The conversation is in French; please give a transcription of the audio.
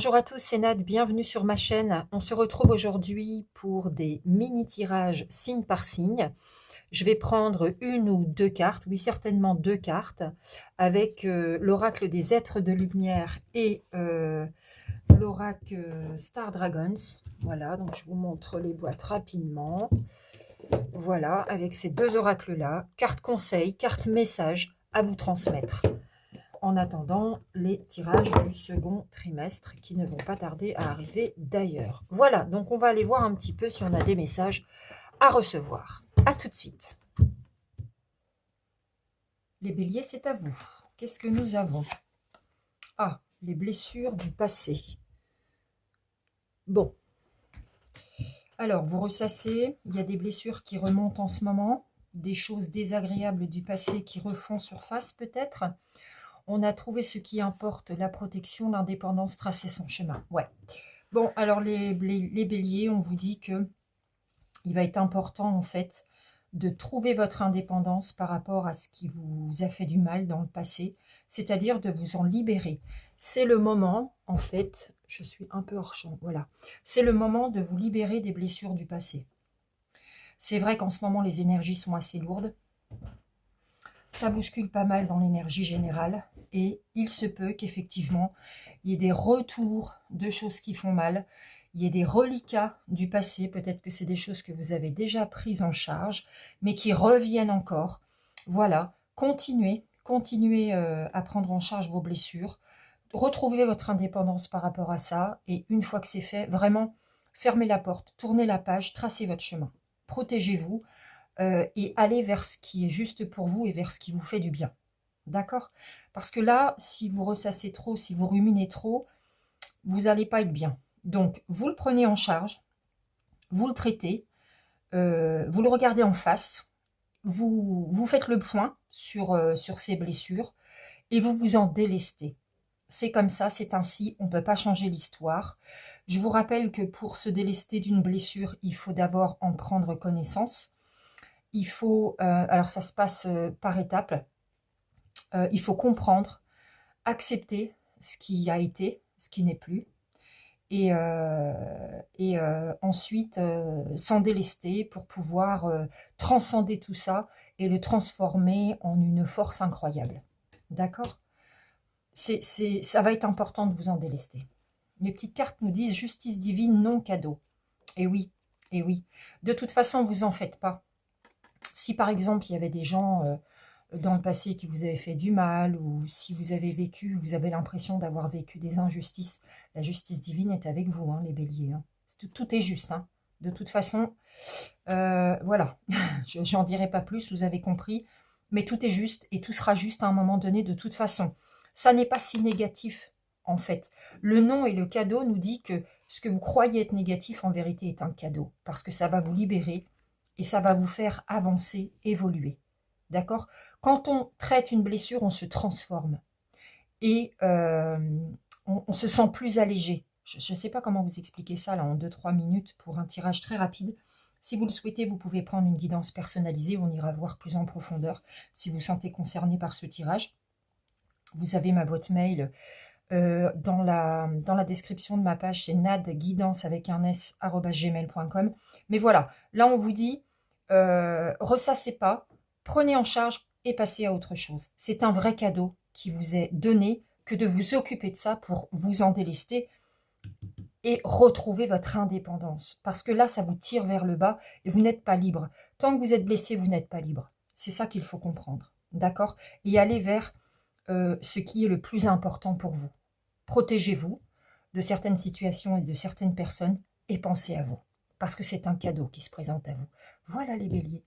Bonjour à tous, c'est Nad, bienvenue sur ma chaîne. On se retrouve aujourd'hui pour des mini-tirages signe par signe. Je vais prendre une ou deux cartes, oui certainement deux cartes, avec l'oracle des êtres de lumière et l'oracle Star Dragons. Voilà, donc je vous montre les boîtes rapidement. Voilà, avec ces deux oracles-là, carte conseil, carte message à vous transmettre. En attendant les tirages du second trimestre qui ne vont pas tarder à arriver d'ailleurs. Voilà, donc on va aller voir un petit peu si on a des messages à recevoir. À tout de suite. Les béliers, c'est à vous. Qu'est-ce que nous avons? Ah, les blessures du passé. Bon. Alors, vous ressassez, il y a des blessures qui remontent en ce moment, des choses désagréables du passé qui refont surface peut-être. On a trouvé ce qui importe, la protection, l'indépendance, tracer son chemin. Ouais. Bon, alors les béliers, on vous dit que il va être important en fait de trouver votre indépendance par rapport à ce qui vous a fait du mal dans le passé, c'est-à-dire de vous en libérer. C'est le moment, en fait, je suis un peu hors champ, voilà. C'est le moment de vous libérer des blessures du passé. C'est vrai qu'en ce moment, les énergies sont assez lourdes. Ça bouscule pas mal dans l'énergie générale et il se peut qu'effectivement, il y ait des retours de choses qui font mal, il y ait des reliquats du passé, peut-être que c'est des choses que vous avez déjà prises en charge, mais qui reviennent encore. Voilà, continuez à prendre en charge vos blessures, retrouvez votre indépendance par rapport à ça, et une fois que c'est fait, vraiment, fermez la porte, tournez la page, tracez votre chemin, protégez-vous, et allez vers ce qui est juste pour vous et vers ce qui vous fait du bien. D'accord? Parce que là, si vous ressassez trop, si vous ruminez trop, vous n'allez pas être bien. Donc, vous le prenez en charge, vous le traitez, vous le regardez en face, vous faites le point sur ces blessures et vous vous en délestez. C'est comme ça, c'est ainsi, on ne peut pas changer l'histoire. Je vous rappelle que pour se délester d'une blessure, il faut d'abord en prendre connaissance. Il faut, alors ça se passe par étapes, il faut comprendre, accepter ce qui a été, ce qui n'est plus, et ensuite s'en délester pour pouvoir transcender tout ça et le transformer en une force incroyable. D'accord? Ça va être important de vous en délester. Les petites cartes nous disent justice divine, non cadeau. Et oui, et oui. De toute façon, vous en faites pas. Si par exemple, il y avait des gens dans le passé qui vous avaient fait du mal, ou si vous avez l'impression d'avoir vécu des injustices, la justice divine est avec vous, hein, les béliers. Hein. Tout est juste. Hein. De toute façon, voilà, j'en dirai pas plus, vous avez compris, mais tout est juste et tout sera juste à un moment donné de toute façon. Ça n'est pas si négatif, en fait. Le non et le cadeau nous dit que ce que vous croyez être négatif, en vérité, est un cadeau, parce que ça va vous libérer, et ça va vous faire avancer, évoluer. D'accord? Quand on traite une blessure, on se transforme. Et on se sent plus allégé. Je ne sais pas comment vous expliquer ça là en 2-3 minutes pour un tirage très rapide. Si vous le souhaitez, vous pouvez prendre une guidance personnalisée. On ira voir plus en profondeur si vous vous sentez concerné par ce tirage. Vous avez ma boîte mail dans la description de ma page. C'est nadguidance avec un s @gmail.com. Mais voilà, là on vous dit ressassez pas, prenez en charge et passez à autre chose. C'est un vrai cadeau qui vous est donné que de vous occuper de ça pour vous en délester et retrouver votre indépendance. Parce que là, ça vous tire vers le bas et vous n'êtes pas libre. Tant que vous êtes blessé, vous n'êtes pas libre. C'est ça qu'il faut comprendre. D'accord? Et aller vers ce qui est le plus important pour vous. Protégez-vous de certaines situations et de certaines personnes et pensez à vous. Parce que c'est un cadeau qui se présente à vous. Voilà les béliers.